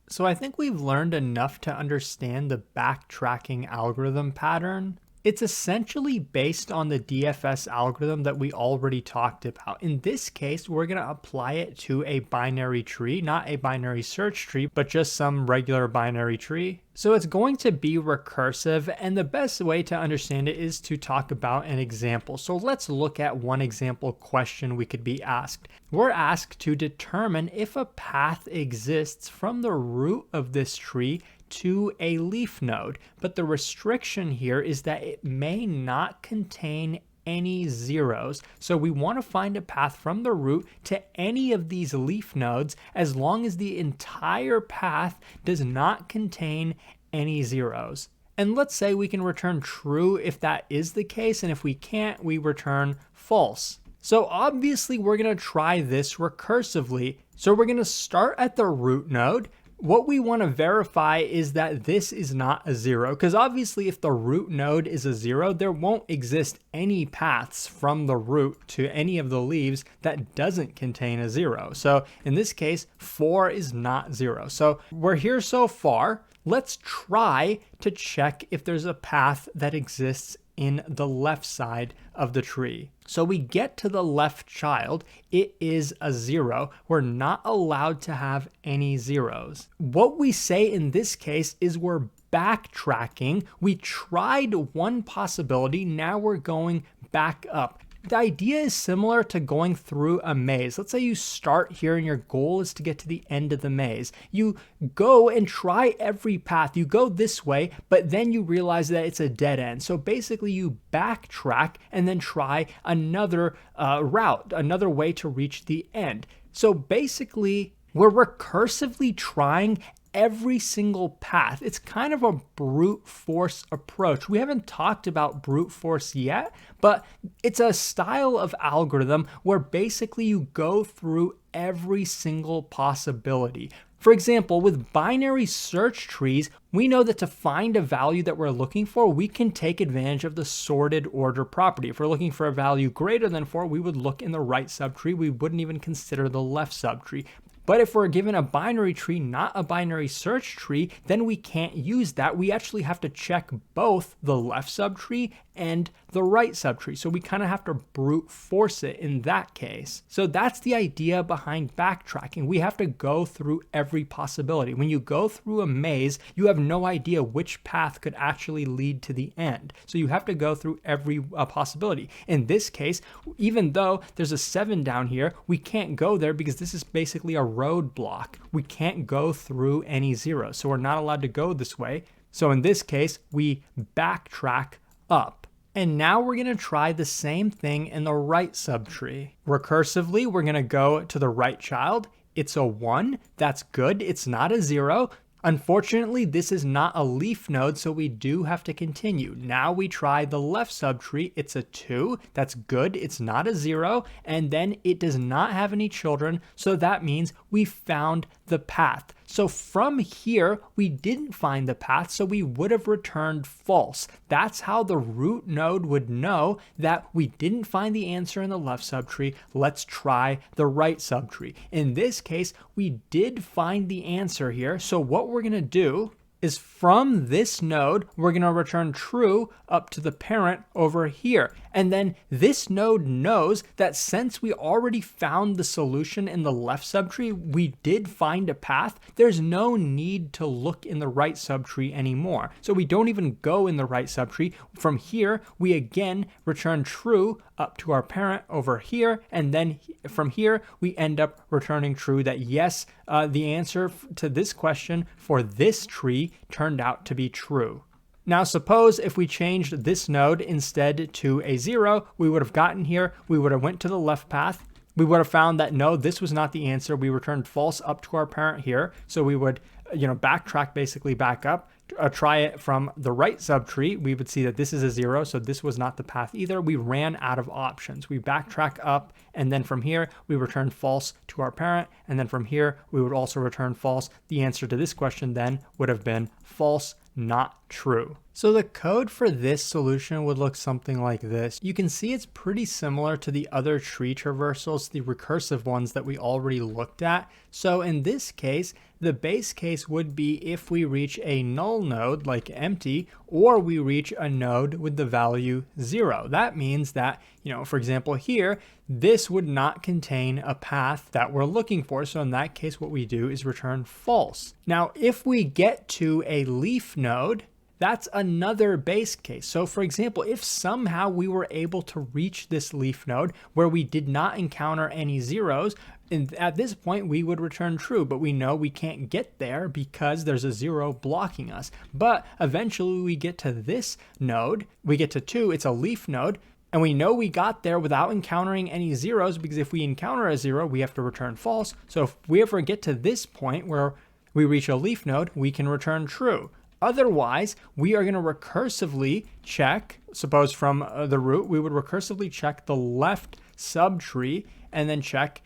So I think we've learned enough to understand the backtracking algorithm pattern. It's essentially based on the DFS algorithm that we already talked about. In this case, we're going to apply it to a binary tree, not a binary search tree, but just some regular binary tree. So it's going to be recursive, and the best way to understand it is to talk about an example. So let's look at one example question we could be asked. We're asked to determine if a path exists from the root of this tree to a leaf node, but the restriction here is that it may not contain any zeros. So we want to find a path from the root to any of these leaf nodes as long as the entire path does not contain any zeros. And let's say we can return true if that is the case, and if we can't, we return false. So obviously we're going to try this recursively. So we're going to start at the root node. What we want to verify is that this is not a zero, because obviously if the root node is a zero, there won't exist any paths from the root to any of the leaves that doesn't contain a zero. So in this case, 4 is not 0. So we're here so far. Let's try to check if there's a path that exists in the left side of the tree. So we get to the left child, it is a 0. We're not allowed to have any zeros. What we say in this case is we're backtracking. We tried one possibility, now we're going back up. The idea is similar to going through a maze. Let's say you start here and your goal is to get to the end of the maze. You go and try every path. You go this way, but then you realize that it's a dead end. So basically you backtrack and then try another route, another way to reach the end. So basically we're recursively trying every single path. It's kind of a brute force approach. We haven't talked about brute force yet, but it's a style of algorithm where basically you go through every single possibility. For example, with binary search trees, we know that to find a value that we're looking for, we can take advantage of the sorted order property. If we're looking for a value greater than 4, we would look in the right subtree. We wouldn't even consider the left subtree. But if we're given a binary tree, not a binary search tree, then we can't use that. We actually have to check both the left subtree and the right subtree. So we kind of have to brute force it in that case. So that's the idea behind backtracking. We have to go through every possibility. When you go through a maze, you have no idea which path could actually lead to the end. So you have to go through every possibility. In this case, even though there's a 7 down here, we can't go there because this is basically a roadblock. We can't go through any zeros. So we're not allowed to go this way. So in this case, we backtrack up. And now we're going to try the same thing in the right subtree. Recursively, we're going to go to the right child. It's a 1. That's good. It's not a 0. Unfortunately, this is not a leaf node, so we do have to continue. Now we try the left subtree. It's a 2. That's good. It's not a 0. And then it does not have any children, so that means we found the path. So from here, we didn't find the path, so we would have returned false. That's how the root node would know that we didn't find the answer in the left subtree. Let's try the right subtree. In this case, we did find the answer here. So what we're going to do is from this node, we're going to return true up to the parent over here. And then this node knows that since we already found the solution in the left subtree, we did find a path, there's no need to look in the right subtree anymore. So we don't even go in the right subtree. From here, we again return true up to our parent over here. And then from here, we end up returning true that yes, the answer to this question for this tree turned out to be true. Now suppose if we changed this node instead to a 0, we would have gotten here, we would have went to the left path, we would have found that no, this was not the answer, we returned false up to our parent here, so we would backtrack basically back up, try it from the right subtree, we would see that this is a 0, so this was not the path either. We ran out of options. We backtrack up, and then from here, we return false to our parent, and then from here, we would also return false. The answer to this question then would have been false, not true. So the code for this solution would look something like this. You can see it's pretty similar to the other tree traversals, the recursive ones that we already looked at. So in this case, the base case would be if we reach a null node like empty, or we reach a node with the value 0. That means that, for example here, this would not contain a path that we're looking for. So in that case, what we do is return false. Now, if we get to a leaf node, that's another base case. So for example, if somehow we were able to reach this leaf node where we did not encounter any zeros, and at this point we would return true, but we know we can't get there because there's a 0 blocking us. But eventually we get to this node, we get to 2, it's a leaf node, and we know we got there without encountering any zeros, because if we encounter a 0, we have to return false. So if we ever get to this point where we reach a leaf node, we can return true. Otherwise, we are going to recursively check, suppose from the root, we would recursively check the left subtree and then check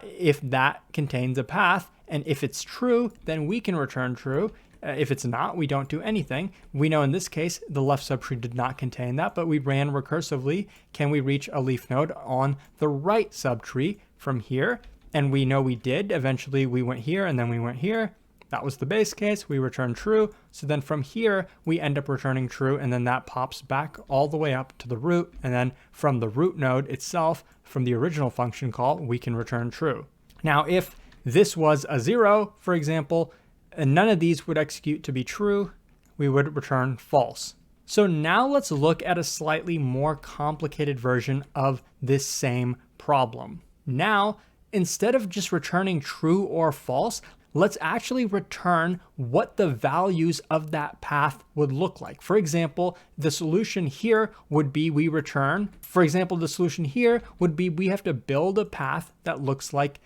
if that contains a path. And if it's true, then we can return true. If it's not, we don't do anything. We know in this case, the left subtree did not contain that, but we ran recursively. Can we reach a leaf node on the right subtree from here? And we know we did. Eventually, we went here and then we went here. That was the base case, we returned true. So then from here, we end up returning true, and then that pops back all the way up to the root. And then from the root node itself, from the original function call, we can return true. Now, if this was a 0, for example, and none of these would execute to be true, we would return false. So now let's look at a slightly more complicated version of this same problem. Now, instead of just returning true or false, let's actually return what the values of that path would look like. For example, the solution here would be we return, for example, the solution here would be we have to build a path that looks like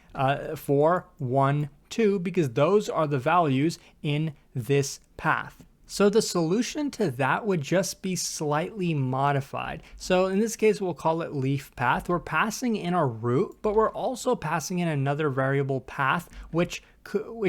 4, 1, 2, because those are the values in this path. So the solution to that would just be slightly modified. So in this case, we'll call it leaf path. We're passing in a root, but we're also passing in another variable path, which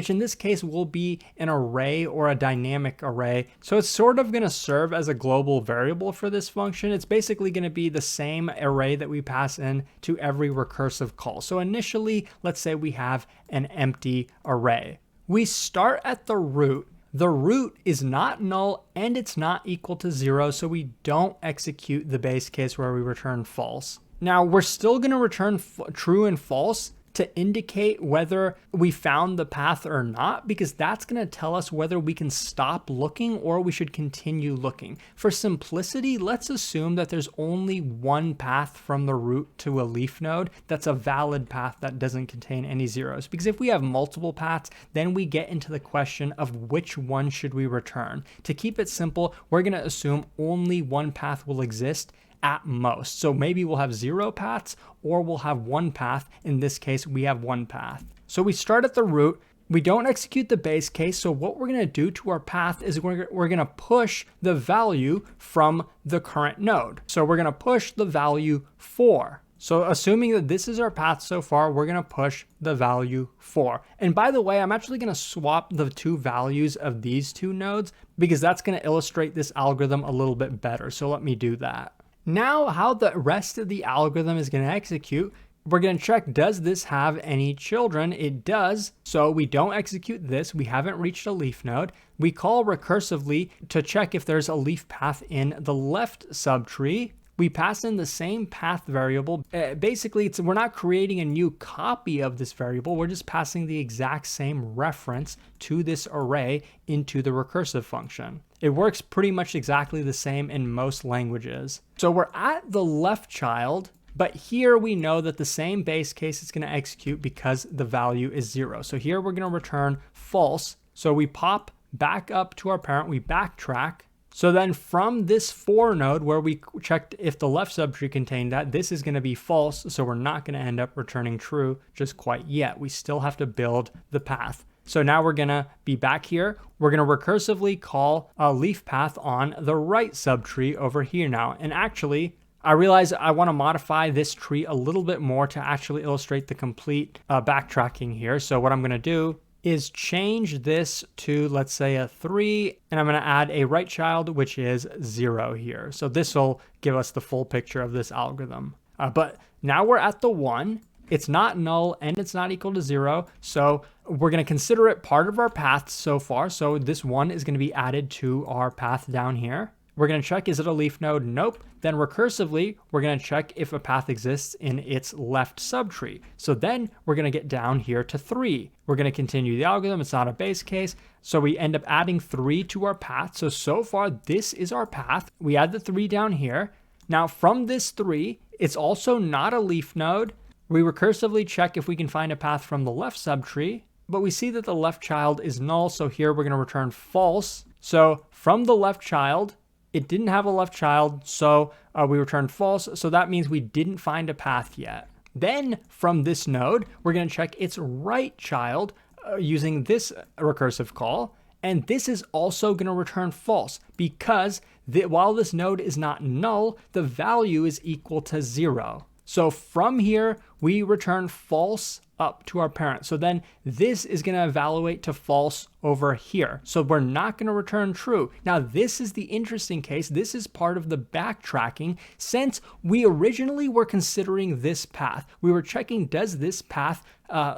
in this case will be an array or a dynamic array. So it's sort of going to serve as a global variable for this function. It's basically going to be the same array that we pass in to every recursive call. So initially, let's say we have an empty array. We start at the root. The root is not null and it's not equal to 0, so we don't execute the base case where we return false. Now, we're still going to return true and false to indicate whether we found the path or not, because that's going to tell us whether we can stop looking or we should continue looking. For simplicity, let's assume that there's only one path from the root to a leaf node that's a valid path that doesn't contain any zeros. Because if we have multiple paths, then we get into the question of which one should we return. To keep it simple, we're going to assume only one path will exist at most. So maybe we'll have 0 paths or we'll have one path. In this case, we have one path. So we start at the root. We don't execute the base case. So what we're going to do to our path is we're going to push the value from the current node. So we're going to push the value 4. So assuming that this is our path so far, we're going to push the value 4. And by the way, I'm actually going to swap the two values of these two nodes because that's going to illustrate this algorithm a little bit better. So let me do that. Now, how the rest of the algorithm is going to execute, we're going to check, does this have any children? It does. So we don't execute this. We haven't reached a leaf node. We call recursively to check if there's a leaf path in the left subtree. We pass in the same path variable. Basically, we're not creating a new copy of this variable. We're just passing the exact same reference to this array into the recursive function. It works pretty much exactly the same in most languages. So we're at the left child, but here we know that the same base case is going to execute because the value is 0. So here we're going to return false. So we pop back up to our parent, we backtrack. So then from this 4 node where we checked if the left subtree contained that, this is going to be false. So we're not going to end up returning true just quite yet. We still have to build the path. So now we're going to be back here. We're going to recursively call a leaf path on the right subtree over here now. And actually, I realize I want to modify this tree a little bit more to actually illustrate the complete backtracking here. So what I'm going to do is change this to, let's say, a 3, and I'm going to add a right child, which is 0 here. So this will give us the full picture of this algorithm. But now we're at the 1. It's not null and it's not equal to 0. So we're going to consider it part of our path so far. So this one is going to be added to our path down here. We're going to check, is it a leaf node? Nope. Then recursively, we're going to check if a path exists in its left subtree. So then we're going to get down here to 3. We're going to continue the algorithm. It's not a base case. So we end up adding 3 to our path. So far, this is our path. We add the 3 down here. Now from this 3, it's also not a leaf node. We recursively check if we can find a path from the left subtree, but we see that the left child is null. So here we're going to return false. So from the left child, it didn't have a left child, so we returned false. So that means we didn't find a path yet. Then from this node, we're going to check its right child using this recursive call. And this is also going to return false because while this node is not null, the value is equal to 0. So from here, we return false up to our parent. So then this is going to evaluate to false over here. So we're not going to return true. Now, this is the interesting case. This is part of the backtracking. Since we originally were considering this path, we were checking, does this path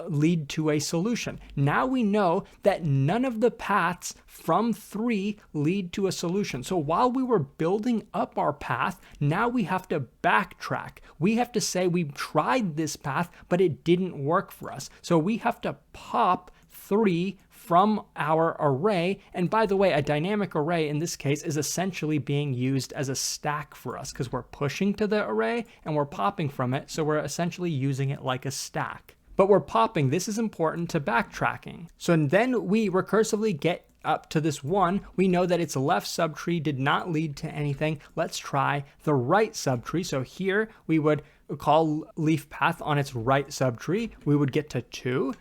lead to a solution? Now we know that none of the paths from 3 lead to a solution. So while we were building up our path, now we have to backtrack. We have to say we tried this path, but it didn't work for us. So we have to pop 3 from our array. And by the way, a dynamic array in this case is essentially being used as a stack for us because we're pushing to the array and we're popping from it. So we're essentially using it like a stack. But we're popping. This is important to backtracking. So then we recursively get up to this 1. We know that its left subtree did not lead to anything. Let's try the right subtree. So here we would call leaf path on its right subtree. We would get to 2.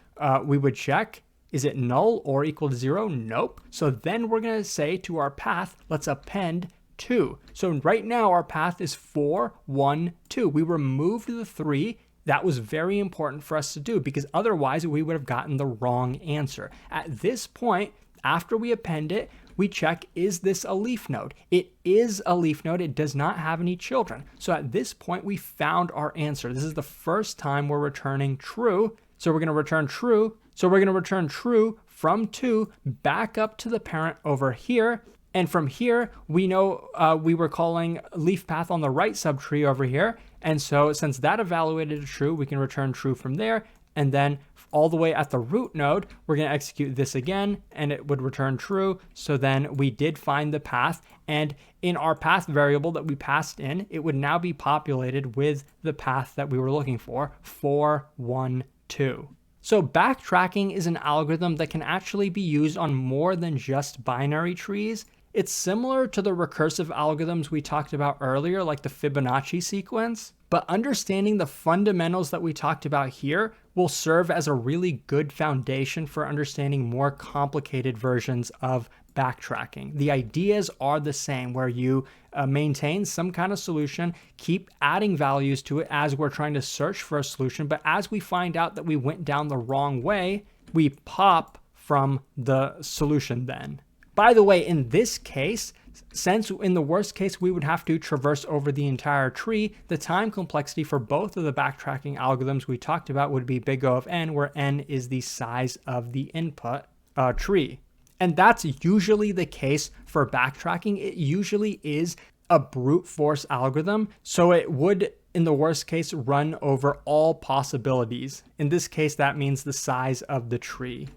We would check, is it null or equal to 0? Nope. So then we're going to say to our path, let's append 2. So right now our path is 4, 1, 2. We removed the 3. That was very important for us to do because otherwise we would have gotten the wrong answer. At this point, after we append it, we check, is this a leaf node? It is a leaf node. It does not have any children. So at this point, we found our answer. This is the first time we're returning true. So we're going to return true. So we're going to return true from 2 back up to the parent over here. And from here, we know we were calling leaf path on the right subtree over here. And so since that evaluated true, we can return true from there. And then all the way at the root node, we're going to execute this again, and it would return true. So then we did find the path. And in our path variable that we passed in, it would now be populated with the path that we were looking for, 4, 1, 2. So backtracking is an algorithm that can actually be used on more than just binary trees. It's similar to the recursive algorithms we talked about earlier, like the Fibonacci sequence, but understanding the fundamentals that we talked about here will serve as a really good foundation for understanding more complicated versions of backtracking. The ideas are the same, where you maintain some kind of solution, keep adding values to it as we're trying to search for a solution, but as we find out that we went down the wrong way, we pop from the solution then. By the way, in this case, since in the worst case we would have to traverse over the entire tree, the time complexity for both of the backtracking algorithms we talked about would be big O of n, where n is the size of the input tree. And that's usually the case for backtracking. It usually is a brute force algorithm, so it would, in the worst case, run over all possibilities. In this case, that means the size of the tree.